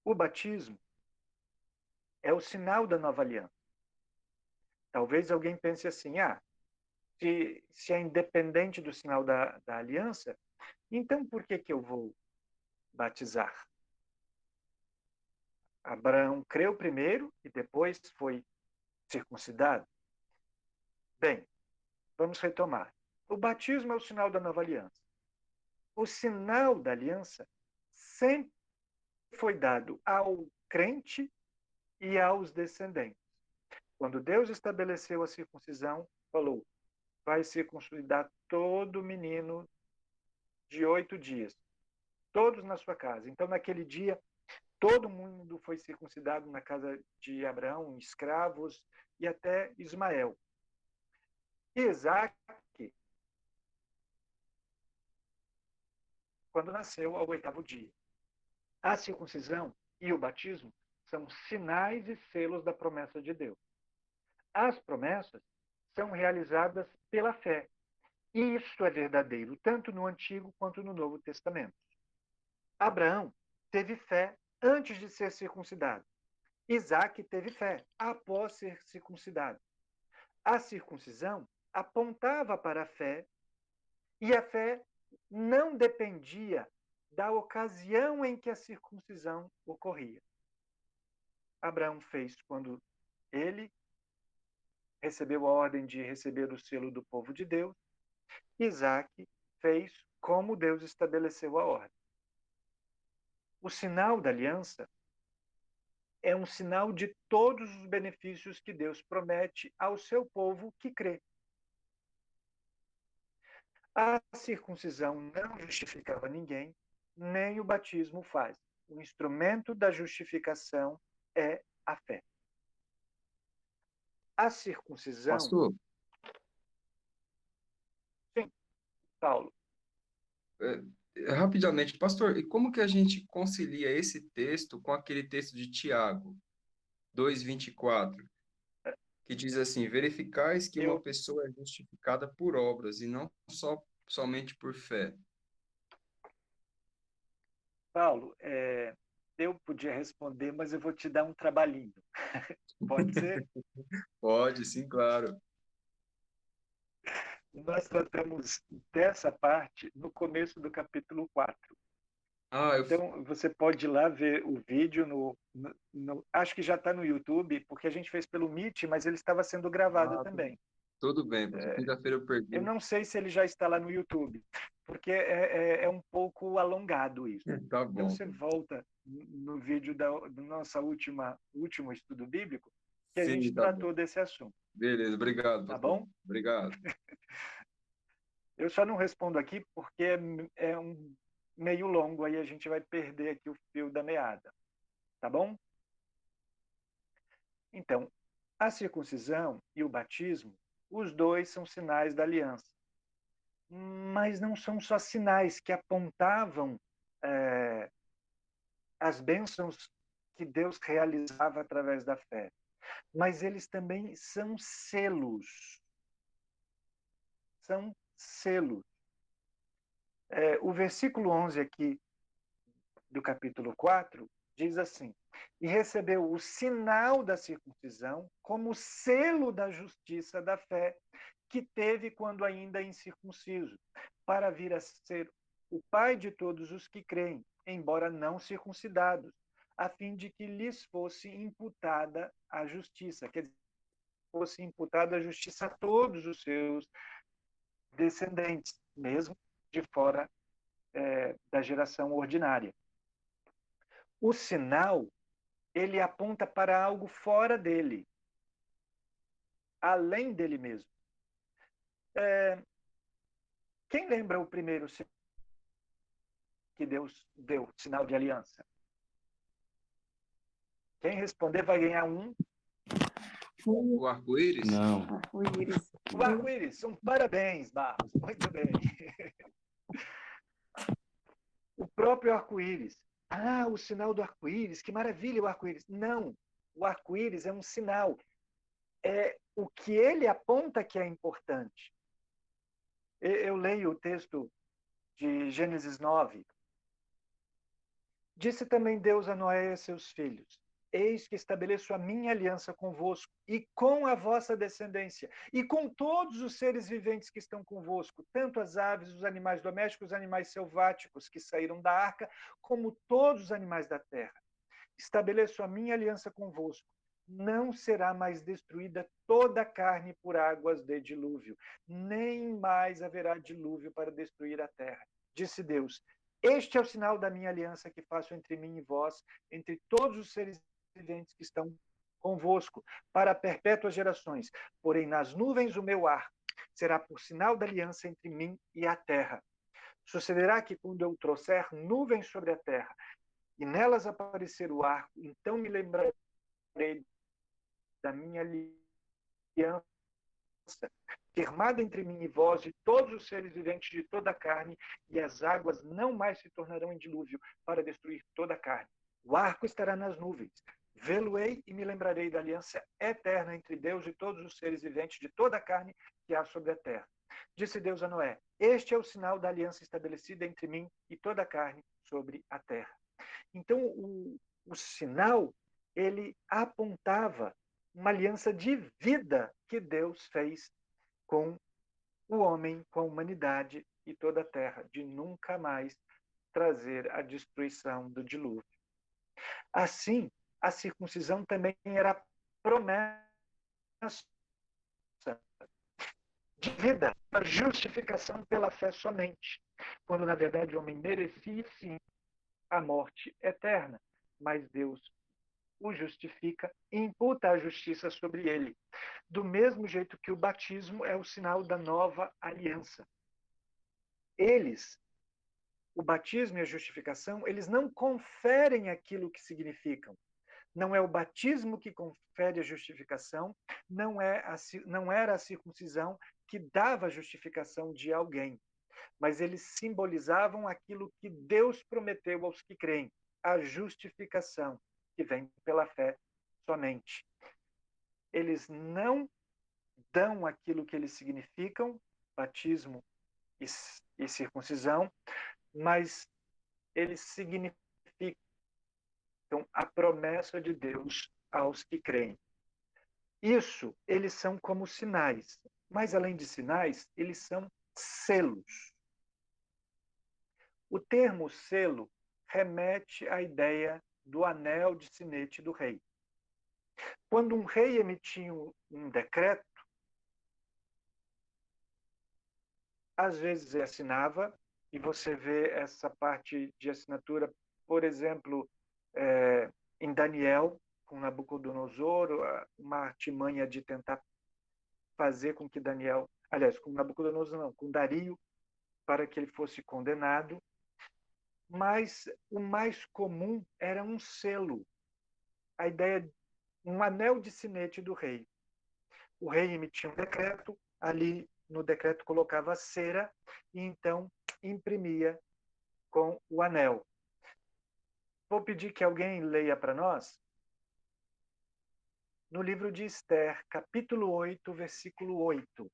O batismo é o sinal da nova aliança. Talvez alguém pense assim, se é independente do sinal da aliança, então por que eu vou batizar? Abraão creu primeiro e depois foi circuncidado? Bem, vamos retomar. O batismo é o sinal da nova aliança. O sinal da aliança sempre foi dado ao crente e aos descendentes. Quando Deus estabeleceu a circuncisão, falou: vai circuncidar todo menino de 8 dias, todos na sua casa. Então, naquele dia, todo mundo foi circuncidado na casa de Abraão, escravos e até Ismael. Isaac, quando nasceu, ao 8º dia. A circuncisão e o batismo são sinais e selos da promessa de Deus. As promessas são realizadas pela fé. E isso é verdadeiro, tanto no Antigo quanto no Novo Testamento. Abraão teve fé antes de ser circuncidado. Isaac teve fé após ser circuncidado. A circuncisão apontava para a fé, e a fé não dependia da ocasião em que a circuncisão ocorria. Abraão fez quando ele recebeu a ordem de receber o selo do povo de Deus. Isaac fez como Deus estabeleceu a ordem. O sinal da aliança é um sinal de todos os benefícios que Deus promete ao seu povo que crê. A circuncisão não justificava ninguém, nem o batismo faz. O instrumento da justificação é a fé. A circuncisão... Pastor, Sim, Paulo. Rapidamente, pastor, e como que a gente concilia esse texto com aquele texto de Tiago 2:24, que diz assim: verificais que uma pessoa é justificada por obras e não somente por fé? Paulo, eu podia responder, mas eu vou te dar um trabalhinho. Pode ser? Pode, sim, claro. Nós tratamos dessa parte no começo do capítulo 4. Então, você pode ir lá ver o vídeo, acho que já está no YouTube, porque a gente fez pelo Meet, mas ele estava sendo gravado também. Tudo bem, quinta-feira eu perdi. Eu não sei se ele já está lá no YouTube, porque é um pouco alongado isso. Tá bom. Então, você volta no vídeo do nosso último estudo bíblico, que a gente tratou desse assunto. Beleza, obrigado. Tá bom? Obrigado. Eu só não respondo aqui porque é um meio longo, aí a gente vai perder aqui o fio da meada. Tá bom? Então, a circuncisão e o batismo, os dois são sinais da aliança. Mas não são só sinais que apontavam as bênçãos que Deus realizava através da fé, mas eles também são selos. São selos. O versículo 11 aqui do capítulo 4 diz assim: e recebeu o sinal da circuncisão como selo da justiça da fé que teve quando ainda incircunciso, para vir a ser o pai de todos os que creem, embora não circuncidados, a fim de que lhes fosse imputada a justiça, quer dizer, fosse imputada a justiça a todos os seus descendentes, mesmo de fora da geração ordinária. O sinal, ele aponta para algo fora dele, além dele mesmo. Quem lembra o primeiro sinal que Deus deu, sinal de aliança? Quem responder vai ganhar um. O arco-íris? Não. Arco-íris. O arco-íris. Parabéns, Barros. Muito bem. O próprio arco-íris. Ah, o sinal do arco-íris. Que maravilha o arco-íris. Não. O arco-íris é um sinal. É o que ele aponta que é importante. Eu leio o texto de Gênesis 9. Disse também Deus a Noé e a seus filhos: eis que estabeleço a minha aliança convosco e com a vossa descendência, e com todos os seres viventes que estão convosco, tanto as aves, os animais domésticos, os animais selváticos que saíram da arca, como todos os animais da terra. Estabeleço a minha aliança convosco. Não será mais destruída toda a carne por águas de dilúvio, nem mais haverá dilúvio para destruir a terra. Disse Deus: este é o sinal da minha aliança que faço entre mim e vós, entre todos os seres viventes que estão convosco, para perpétuas gerações. Porém, nas nuvens o meu arco será por sinal da aliança entre mim e a terra. Sucederá que, quando eu trouxer nuvens sobre a terra, e nelas aparecer o arco, então me lembrarei da minha aliança, firmada entre mim e vós, e todos os seres viventes de toda a carne, e as águas não mais se tornarão em dilúvio para destruir toda a carne. O arco estará nas nuvens. Vê-lo-ei e me lembrarei da aliança eterna entre Deus e todos os seres viventes de toda a carne que há sobre a terra. Disse Deus a Noé: este é o sinal da aliança estabelecida entre mim e toda a carne sobre a terra. Então, o sinal, ele apontava uma aliança de vida que Deus fez com o homem, com a humanidade e toda a terra, de nunca mais trazer a destruição do dilúvio. Assim, a circuncisão também era promessa de vida, a justificação pela fé somente, quando na verdade o homem merecia sim a morte eterna, mas Deus o justifica e imputa a justiça sobre ele, do mesmo jeito que o batismo é o sinal da nova aliança. O batismo e a justificação, eles não conferem aquilo que significam. Não é o batismo que confere a justificação, não era a circuncisão que dava a justificação de alguém, mas eles simbolizavam aquilo que Deus prometeu aos que creem, a justificação que vem pela fé somente. Eles não dão aquilo que eles significam, batismo e circuncisão, mas eles significam a promessa de Deus aos que creem. Isso, eles são como sinais, mas além de sinais, eles são selos. O termo selo remete à ideia do anel de sinete do rei. Quando um rei emitia um decreto, às vezes assinava, e você vê essa parte de assinatura, por exemplo, em Daniel, com Nabucodonosor, uma artimanha de tentar fazer com que Daniel, aliás, com Nabucodonosor não, com Dario, para que ele fosse condenado. Mas o mais comum era um selo, a ideia de um anel de sinete do rei. O rei emitia um decreto, ali no decreto colocava cera e então imprimia com o anel. Vou pedir que alguém leia para nós no livro de Esther, capítulo 8, versículo 8.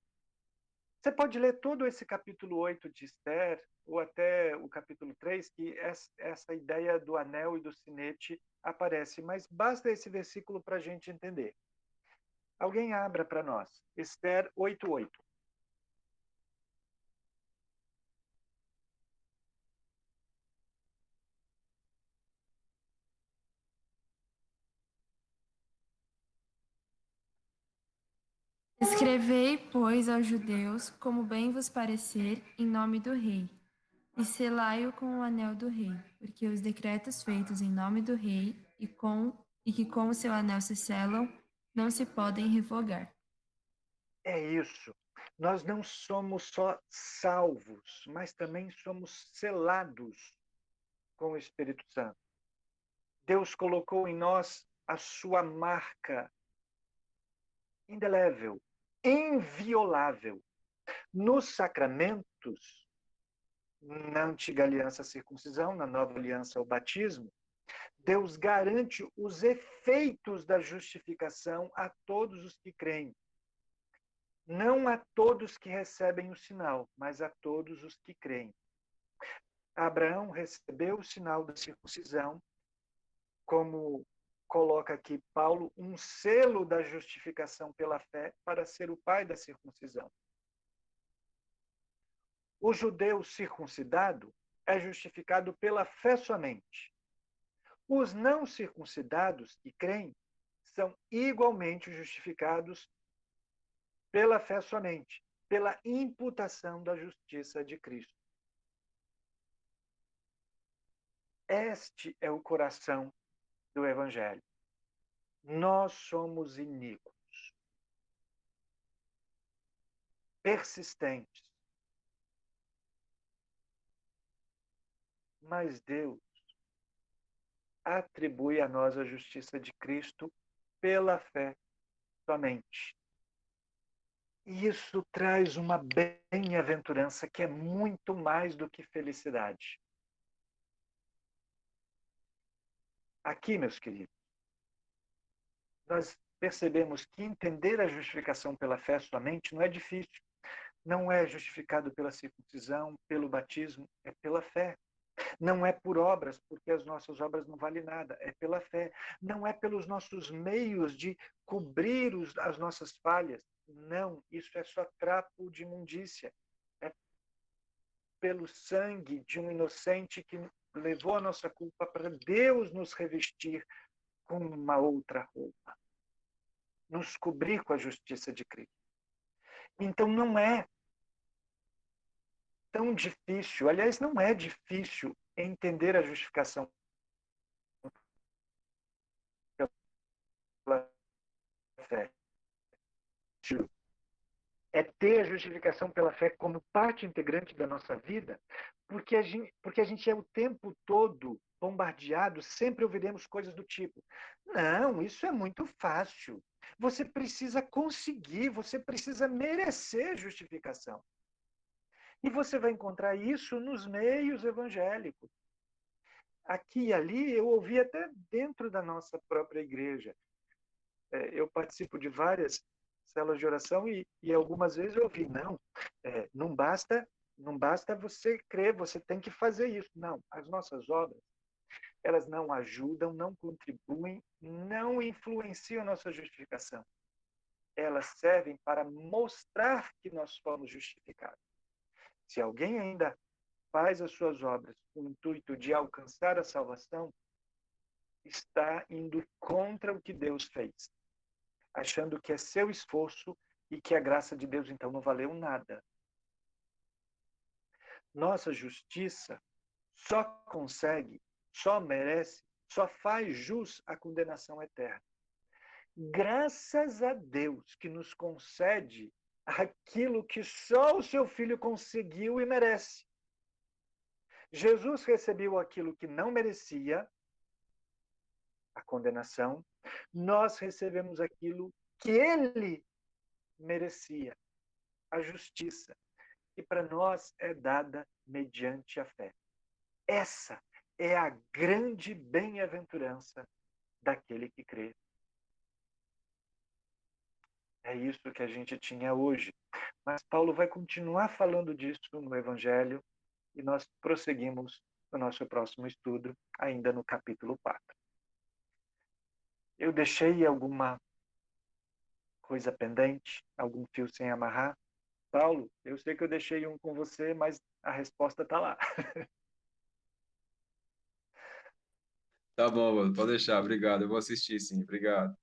Você pode ler todo esse capítulo 8 de Esther, ou até o capítulo 3, que essa ideia do anel e do sinete aparece, mas basta esse versículo para a gente entender. Alguém abra para nós. Esther 8:8. Escrevei, pois, aos judeus, como bem vos parecer, em nome do rei, e selai-o com o anel do rei, porque os decretos feitos em nome do rei e que com o seu anel se selam, não se podem revogar. É isso. Nós não somos só salvos, mas também somos selados com o Espírito Santo. Deus colocou em nós a sua marca indelével, inviolável. Nos sacramentos, na antiga aliança a circuncisão, na nova aliança o batismo, Deus garante os efeitos da justificação a todos os que creem. Não a todos que recebem o sinal, mas a todos os que creem. Abraão recebeu o sinal da circuncisão, como coloca aqui Paulo, um selo da justificação pela fé para ser o pai da circuncisão. O judeu circuncidado é justificado pela fé somente. Os não circuncidados que creem são igualmente justificados pela fé somente, pela imputação da justiça de Cristo. Este é o coração do Evangelho. Nós somos iníquos, persistentes, mas Deus atribui a nós a justiça de Cristo pela fé somente. E isso traz uma bem-aventurança que é muito mais do que felicidade. Aqui, meus queridos, nós percebemos que entender a justificação pela fé somente não é difícil. Não é justificado pela circuncisão, pelo batismo, é pela fé. Não é por obras, porque as nossas obras não valem nada, é pela fé. Não é pelos nossos meios de cobrir as nossas falhas. Não, isso é só trapo de imundícia. É pelo sangue de um inocente que levou a nossa culpa para Deus nos revestir com uma outra roupa, nos cobrir com a justiça de Cristo. Então não é tão difícil, aliás, não é difícil entender a justificação pela fé. É ter a justificação pela fé como parte integrante da nossa vida, porque a gente é o tempo todo bombardeado, sempre ouviremos coisas do tipo: não, isso é muito fácil. Você precisa conseguir, você precisa merecer justificação. E você vai encontrar isso nos meios evangélicos. Aqui e ali, eu ouvi até dentro da nossa própria igreja. Eu participo de várias células de oração e algumas vezes eu ouvi: não basta você crer, você tem que fazer isso. Não, as nossas obras, elas não ajudam, não contribuem, não influenciam a nossa justificação. Elas servem para mostrar que nós fomos justificados. Se alguém ainda faz as suas obras com o intuito de alcançar a salvação, está indo contra o que Deus fez, achando que é seu esforço e que a graça de Deus então não valeu nada. Nossa justiça só consegue, só merece, só faz jus à condenação eterna. Graças a Deus que nos concede aquilo que só o seu Filho conseguiu e merece. Jesus recebeu aquilo que não merecia, a condenação. Nós recebemos aquilo que ele merecia, a justiça. E para nós é dada mediante a fé. Essa é a grande bem-aventurança daquele que crê. É isso que a gente tinha hoje. Mas Paulo vai continuar falando disso no Evangelho e nós prosseguimos no nosso próximo estudo, ainda no capítulo 4. Eu deixei alguma coisa pendente, algum fio sem amarrar? Paulo, eu sei que eu deixei um com você, mas a resposta está lá. Tá bom, mano, pode deixar, obrigado. Eu vou assistir, sim, obrigado.